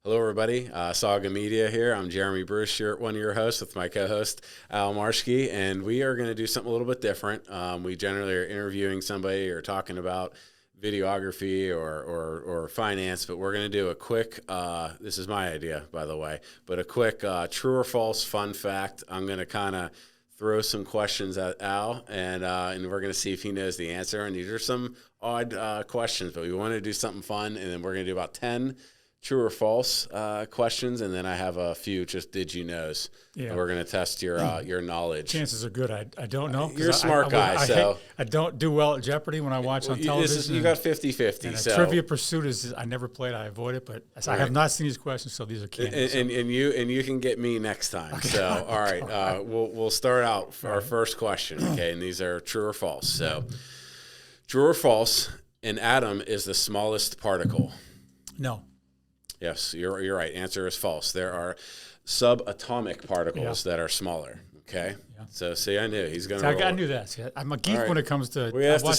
Hello, everybody. Saga Media here. I'm Jeremy Bruce, one of your hosts with my co-host, Al Marshke, and we are going to do something a little bit different. We generally are interviewing somebody or talking about videography or finance, but we're going to do a quick, this is my idea, by the way, but a quick true or false fun fact. I'm going to kind of throw some questions at Al, and we're going to see if he knows the answer. And these are some odd questions, but we want to do something fun, and then we're going to do about 10 true or false questions, and then I have a few just did you knows. Yeah. And we're going to test your knowledge. Chances are good. I don't know. You're a smart guy, so. I don't do well at Jeopardy when I watch on television. You got 50-50. So. Trivia Pursuit is I never played. I avoid it, but I have not seen these questions, so these are candidates. And you can get me next time. Okay. So, all right, we'll start out for our first question, okay, and these are true or false. So, true or false, an atom is the smallest particle? No. Yes, you're right. Answer is false. There are subatomic particles that are smaller. Okay, so see, I knew he's going to. I knew that. See, I'm a geek when it comes to. We have to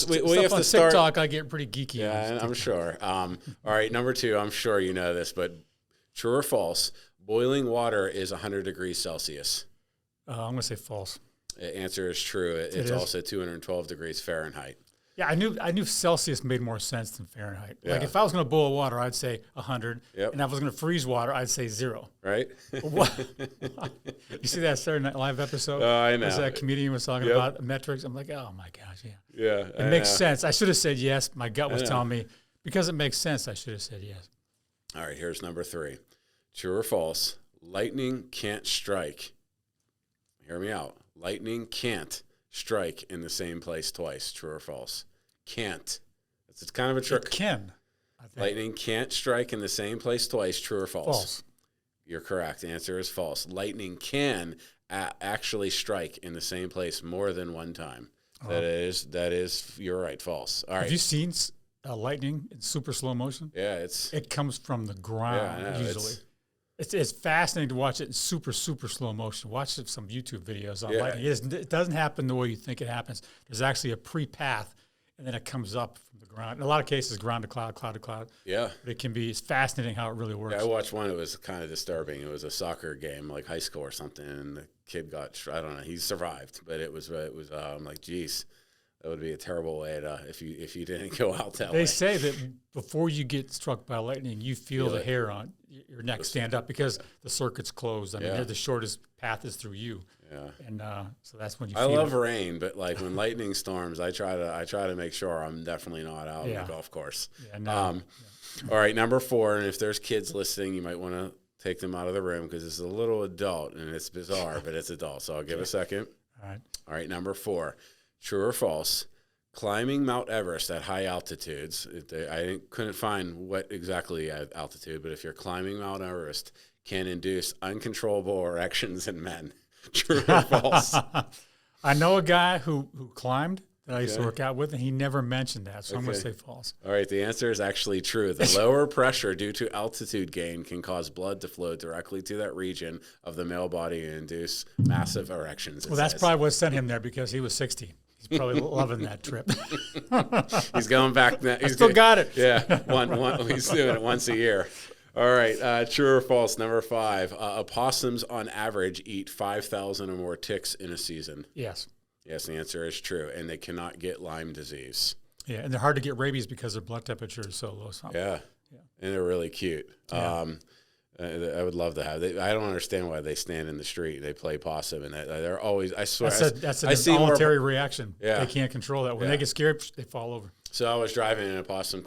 start. TikTok, I get pretty geeky. Yeah, I'm sure. All right, number 2. I'm sure you know this, but true or false? Boiling water is 100 degrees Celsius. I'm going to say false. The answer is true. It's also 212 degrees Fahrenheit. Yeah, I knew Celsius made more sense than Fahrenheit. Yeah. Like if I was going to boil water, I'd say 100. Yep. And if I was going to freeze water, I'd say 0. Right? What? You see that Saturday Night Live episode? Oh, I know. That comedian was talking about metrics. I'm like, oh my gosh, yeah. Yeah. It makes sense. I should have said yes. My gut was telling me because it makes sense. I should have said yes. All right, here's number 3. True or false? Lightning can't strike. Hear me out. Lightning can't strike in the same place twice. True or false? Can't. It's kind of a trick. It can. Lightning can't strike in the same place twice. True or false? False. You're correct. The answer is false. Lightning can actually strike in the same place more than one time. That is. You're right. False. All right. Have you seen lightning in super slow motion? Yeah, it comes from the ground usually. It's fascinating to watch it in super slow motion. Watch some YouTube videos on lightning. It doesn't happen the way you think it happens. There's actually a pre-path, and then it comes up from the ground. In a lot of cases, ground to cloud, cloud to cloud. Yeah. But it's fascinating how it really works. Yeah, I watched one. It was kind of disturbing. It was a soccer game, like high school or something, and the kid I don't know, he survived. But it was I'm like, geez, that would be a terrible way if you didn't go out that way. They say that before you get struck by lightning, you feel the hair on your neck stand up because the circuit's closed. I mean, the shortest path is through you. Yeah. And so that's when you feel love rain, but like when lightning storms, I try to make sure I'm definitely not out on the golf course. Yeah, no. All right, number 4, and if there's kids listening, you might want to take them out of the room because it's a little adult and it's bizarre, but it's adult. So I'll give a second. All right, number 4. True or false? Climbing Mount Everest at high altitudes, I couldn't find what exactly at altitude, but if you're climbing Mount Everest, can induce uncontrollable erections in men. True or false? I know a guy who climbed that I used to work out with, and he never mentioned that, so I'm going to say false. All right, the answer is actually true. The lower pressure due to altitude gain can cause blood to flow directly to that region of the male body and induce massive erections. Well, that's probably what sent him there because he was 60. He's probably loving that trip. He's going back now. He's still got it. Yeah, he's doing it once a year. All right, true or false, number 5. Opossums on average eat 5,000 or more ticks in a season. Yes. Yes, the answer is true, and they cannot get Lyme disease. Yeah, and they're hard to get rabies because their blood temperature is so low. Yeah, and they're really cute. Yeah. I would love to have. I don't understand why they stand in the street. They play possum, and they're always. I swear, that's an involuntary reaction. Yeah. They can't control that. When they get scared, they fall over. So I was driving in a possum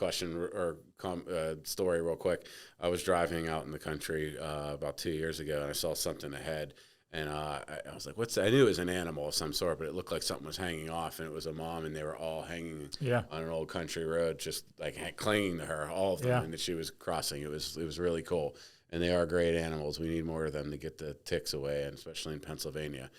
story real quick. I was driving out in the country about 2 years ago, and I saw something ahead. And I was like, what's that? I knew it was an animal of some sort, but it looked like something was hanging off, and it was a mom, and they were all hanging on an old country road, just like clinging to her, all of them, and that she was crossing. It was really cool. And they are great animals. We need more of them to get the ticks away, and especially in Pennsylvania.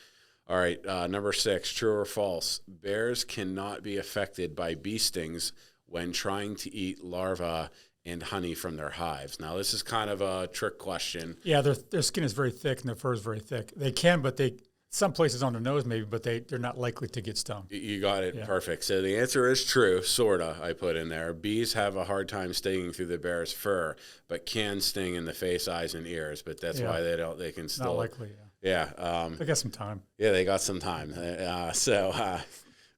All right, number 6, true or false? Bears cannot be affected by bee stings when trying to eat larvae and honey from their hives. Now, this is kind of a trick question. Yeah, their skin is very thick and their fur is very thick. They can, but some places on the nose maybe, but they're not likely to get stung. You got it. Perfect. So the answer is true, sorta, I put in there. Bees have a hard time stinging through the bear's fur, but can sting in the face, eyes, and ears. But that's why they can still. Not likely, They got some time. Yeah, they got some time.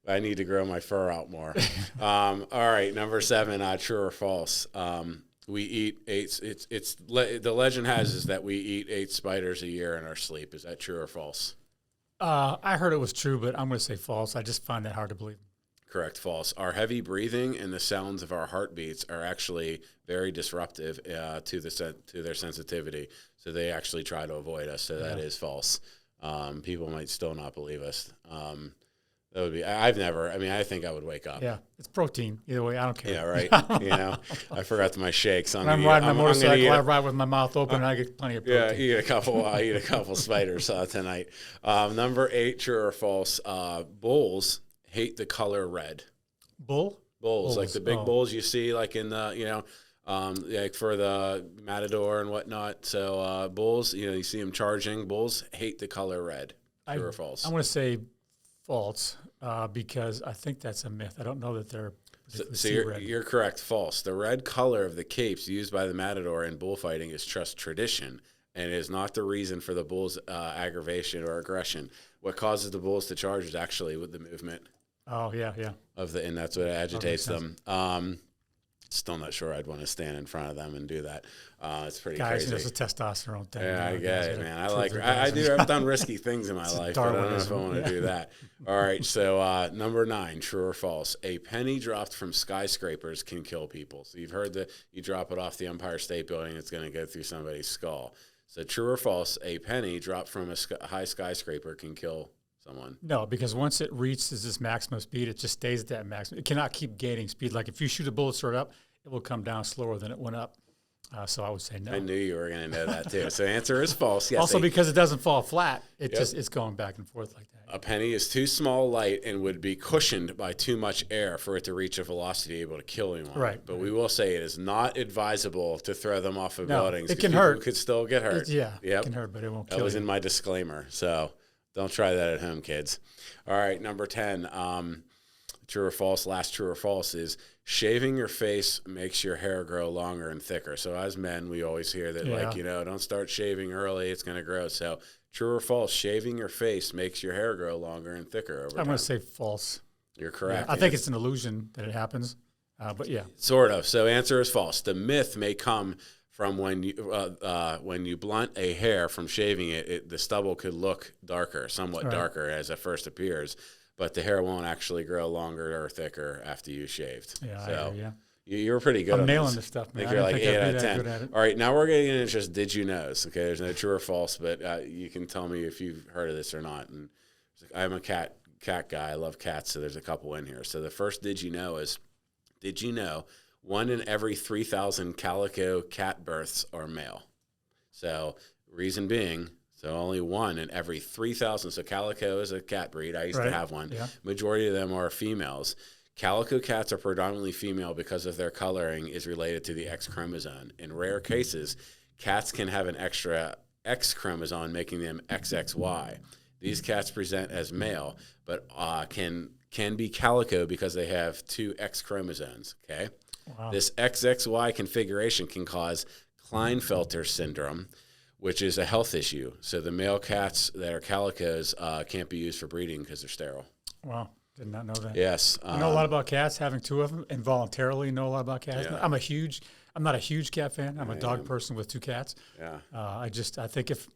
I need to grow my fur out more. All right, number 7, true or false. We eat 8. The legend has is that we eat 8 spiders a year in our sleep. Is that true or false? I heard it was true, but I'm going to say false. I just find that hard to believe. Correct, false. Our heavy breathing and the sounds of our heartbeats are actually very disruptive to their sensitivity. So they actually try to avoid us. So that is false. People might still not believe us. That would be. I think I would wake up. Yeah, it's protein. Either way, I don't care. Yeah, right. I forgot my shakes. When I'm riding my motorcycle, I ride with my mouth open, and I get plenty of protein. Yeah, eat a couple spiders tonight. Number 8, true or false. Bulls hate the color red. Bulls, like the big bulls you see, like in the like for the Matador and whatnot. So bulls, you see them charging. Bulls hate the color red. True or false? I'm going to say false because I think that's a myth. I don't know that they're. So you're correct. False. The red color of the capes used by the Matador in bullfighting is just tradition and is not the reason for the bull's aggravation or aggression. What causes the bulls to charge is actually with the movement. Oh, yeah. And that's what agitates them. Still not sure I'd want to stand in front of them and do that. It's pretty crazy. It's a testosterone thing. Yeah, I get it, man. I've done risky things in my life, but I don't know if I want to do that. All right, so number 9, true or false. A penny dropped from skyscrapers can kill people. So you've heard that you drop it off the Empire State Building, it's going to go through somebody's skull. So true or false, a penny dropped from a high skyscraper can kill someone? No, because once it reaches this maximum speed, it just stays at that maximum. It cannot keep gaining speed. Like if you shoot a bullet straight up, it will come down slower than it went up. So I would say no. I knew you were going to know that too. So answer is false. Yes. Also because it doesn't fall flat, it's going back and forth like that. A penny is too small light and would be cushioned by too much air for it to reach a velocity able to kill anyone. Right. But we will say it is not advisable to throw them off of buildings. It can hurt. Could still get hurt. It can hurt, but it won't kill you. That was in my disclaimer. So don't try that at home, kids. All right, number 10. True or false? Last true or false is shaving your face makes your hair grow longer and thicker. So as men, we always hear that, don't start shaving early. It's going to grow. So true or false? Shaving your face makes your hair grow longer and thicker over time. I'm going to say false. You're correct. I think it's an illusion that it happens, but yeah. Sort of. So answer is false. The myth may come from when you blunt a hair from shaving it, the stubble could look darker, somewhat darker as it first appears, but the hair won't actually grow longer or thicker after you shaved. Yeah, so I agree, you were pretty good. I'm nailing this stuff, man. I think you're like 8 out of 10. All right, now we're getting into just did you knows. Okay, there's no true or false, but you can tell me if you've heard of this or not. And I'm a cat guy. I love cats, so there's a couple in here. So the first did you know is, did you know 1 in every 3,000 calico cat births are male? So reason being, so only 1 in every 3,000. So calico is a cat breed. I used to have one. Yeah. Majority of them are females. Calico cats are predominantly female because of their coloring is related to the X chromosome. In rare cases, cats can have an extra X chromosome, making them XXY. These cats present as male, but can be calico because they have 2 X chromosomes. Okay. Wow. This XXY configuration can cause Klinefelter syndrome, which is a health issue. So the male cats that are calicos can't be used for breeding because they're sterile. Wow. Did not know that. Yes. I know a lot about cats, having 2 of them, involuntarily know a lot about cats. Yeah. I'm not a huge cat fan. I'm a dog person with 2 cats. Yeah. I think if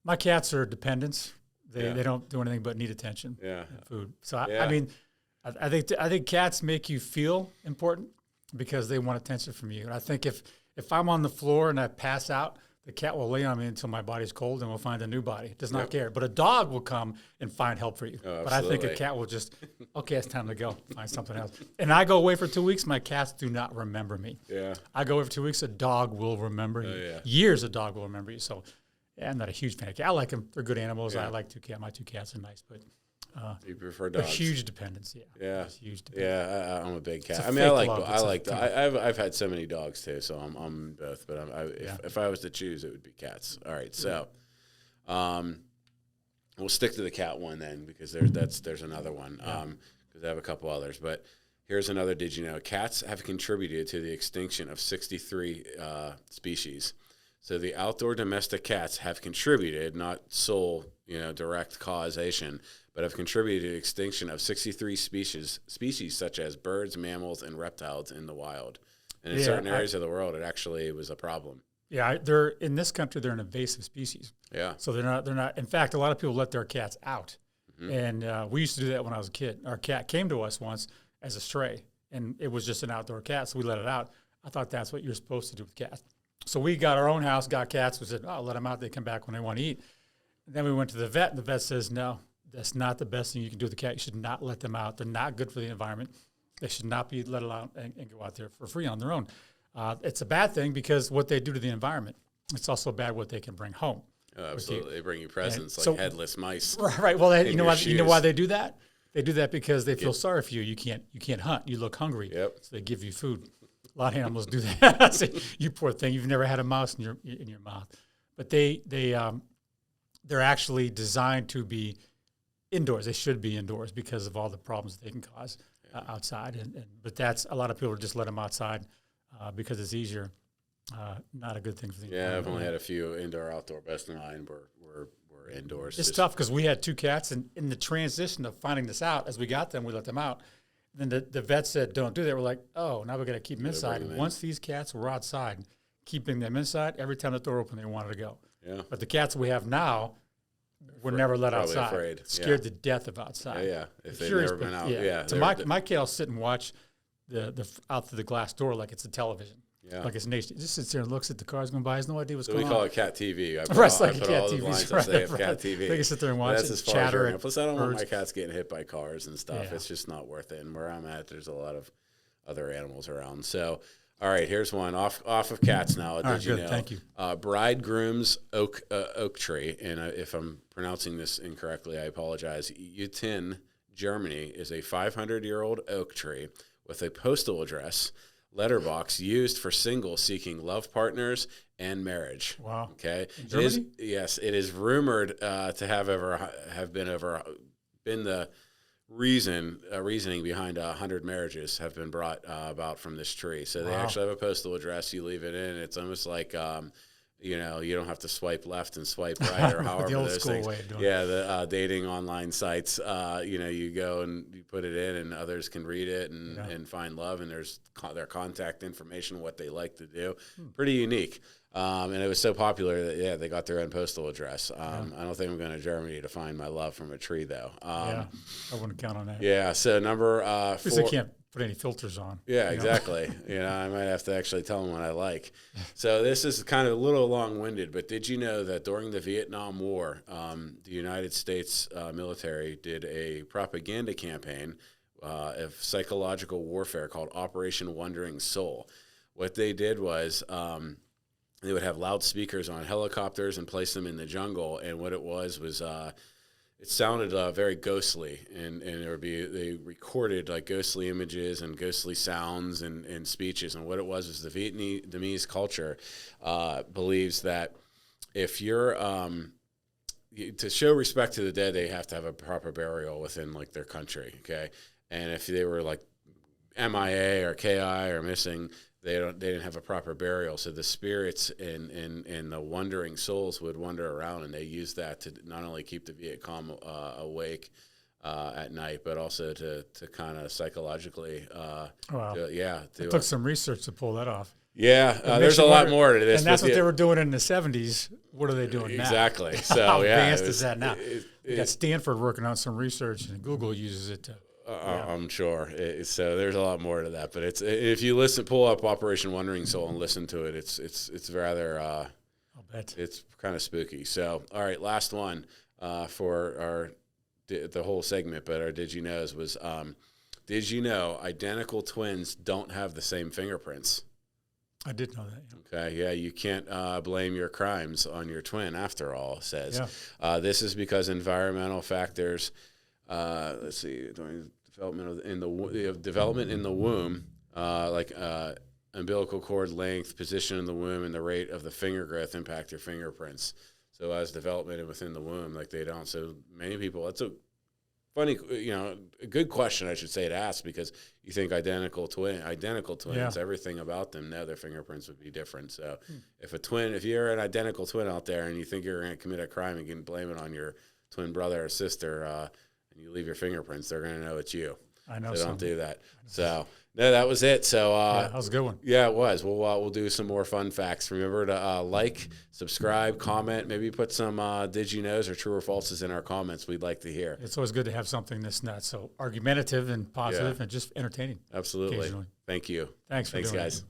my cats are dependents, they don't do anything but need attention and food. So I think cats make you feel important because they want attention from you. And I think if I'm on the floor and I pass out, the cat will lay on me until my body's cold and we'll find a new body. It does not care. But a dog will come and find help for you. Oh, but I think a cat will just, okay, it's time to go. Find something else. And I go away for 2 weeks, my cats do not remember me. Yeah. I go away for 2 weeks, a dog will remember you. Yeah. Years a dog will remember you. So I'm not a huge fan of cats. I like them. They're good animals. Yeah. I like 2 cats. My 2 cats are nice, but you prefer dogs? A huge dependence, yeah. Huge dependence. Yeah, I'm a big cat. I've had so many dogs too, so I'm both. But if I was to choose, it would be cats. All right, so we'll stick to the cat one then, because there's another one, because I have a couple others. But here's another. Did you know cats have contributed to the extinction of 63 species? So the outdoor domestic cats have contributed, not sole, direct causation, but have contributed to the extinction of 63 species such as birds, mammals, and reptiles in the wild. And in certain areas of the world, it actually was a problem. Yeah, they're in this country. They're an invasive species. Yeah. So they're not. In fact, a lot of people let their cats out, and we used to do that when I was a kid. Our cat came to us once as a stray, and it was just an outdoor cat, so we let it out. I thought that's what you're supposed to do with cats. So we got our own house, got cats. We said, "Oh, let them out. They come back when they want to eat." And then we went to the vet, and the vet says, "No, that's not the best thing you can do with the cat. You should not let them out. They're not good for the environment. They should not be let out and go out there for free on their own." It's a bad thing because what they do to the environment. It's also bad what they can bring home. Oh, absolutely, they bring you presents headless mice. Right. Well, you know why they do that? They do that because they feel sorry for you. You can't hunt. You look hungry. Yep. So they give you food. A lot of animals do that. So, you poor thing. You've never had a mouse in your mouth, but they're actually designed to be indoors. They should be indoors because of all the problems they can cause outside. But that's a lot of people just let them outside because it's easier. Not a good thing for the environment. I've only had a few indoor-outdoor. Best of mine were indoors. It's tough because we had 2 cats, and in the transition of finding this out, as we got them, we let them out. And then the vet said, "Don't do that." We're like, "Oh, now we got to keep them inside." Once these cats were outside, keeping them inside, every time the door opened, they wanted to go. Yeah. But the cats we have now were never let outside. Afraid. Scared to death of outside. Yeah. If they've never been out. Yeah. So my cat will sit and watch the out through the glass door like it's a television. Yeah. Like it's nation. Just sits there and looks at the cars going by. Has no idea what's going on. So we call it cat TV. I put like all cat the TV. lines up say it's cat TV. They can sit there and watch it, chatter. Plus, I don't want my cats getting hit by cars and stuff. Yeah. It's just not worth it. And where I'm at, there's a lot of other animals around. So, all right, here's one off of cats now. Did you know? Thank you. Bridegroom's oak tree, and if I'm pronouncing this incorrectly, I apologize. Eutin, Germany, is a 500-year-old oak tree with a postal address letterbox used for singles seeking love partners and marriage. Wow. Okay. In Germany? It is rumored to have been the reasoning behind 100 marriages have been brought about from this tree. So they actually have a postal address. You leave it in. It's almost like you don't have to swipe left and swipe right or however the old those school things. way of doing the dating online sites. You go and you put it in, and others can read it and find love. And there's their contact information, what they like to do. Pretty unique. And it was so popular that they got their own postal address. I don't think I'm going to Germany to find my love from a tree though. I wouldn't count on that. Yeah. So number 4. Because they can't put any filters on. Yeah, exactly. I might have to actually tell them what I like. So this is kind of a little long-winded, but did you know that during the Vietnam War, the United States military did a propaganda campaign of psychological warfare called Operation Wandering Soul? What they did was they would have loudspeakers on helicopters and place them in the jungle, and what it was it sounded very ghostly, and they recorded like ghostly images and ghostly sounds and speeches. And what it was the Vietnamese culture believes that if you're to show respect to the dead, they have to have a proper burial within like their country. Okay, and if they were like MIA or KI or missing, they didn't have a proper burial, so the spirits and the wandering souls would wander around, and they used that to not only keep the Viet Cong awake at night, but also to kind of psychologically. It took some research to pull that off. Yeah, there's a lot more to this. And that's what they were doing in the 70s. What are they doing now? Exactly. So how advanced is that now? You got Stanford working on some research, and Google uses it to. I'm sure. So there's a lot more to that, but if you pull up Operation Wandering Soul and listen to it, it's rather. I'll bet it's kind of spooky. So all right, last one for the whole segment, but our Did You Knows was did you know identical twins don't have the same fingerprints? I did know that. Yeah. Okay, yeah, you can't blame your crimes on your twin. After all, says this is because environmental factors. Let's see, during development in the womb, like umbilical cord length, position in the womb, and the rate of the finger growth impact your fingerprints. So as development within the womb, like they don't. So many people, that's a funny, a good question, I should say, to ask, because you think identical twins, everything about them, no, their fingerprints would be different. So if you're an identical twin out there and you think you're going to commit a crime and you can blame it on your twin brother or sister, and you leave your fingerprints, they're going to know it's you. I know. So don't do that. So no, that was it. So that was a good one. Yeah, it was. We'll do some more fun facts. Remember to like, subscribe, comment. Maybe put some did you knows or true or falses in our comments. We'd like to hear. It's always good to have something that's not so argumentative and positive and just entertaining. Absolutely. Thank you. Thanks, guys. It.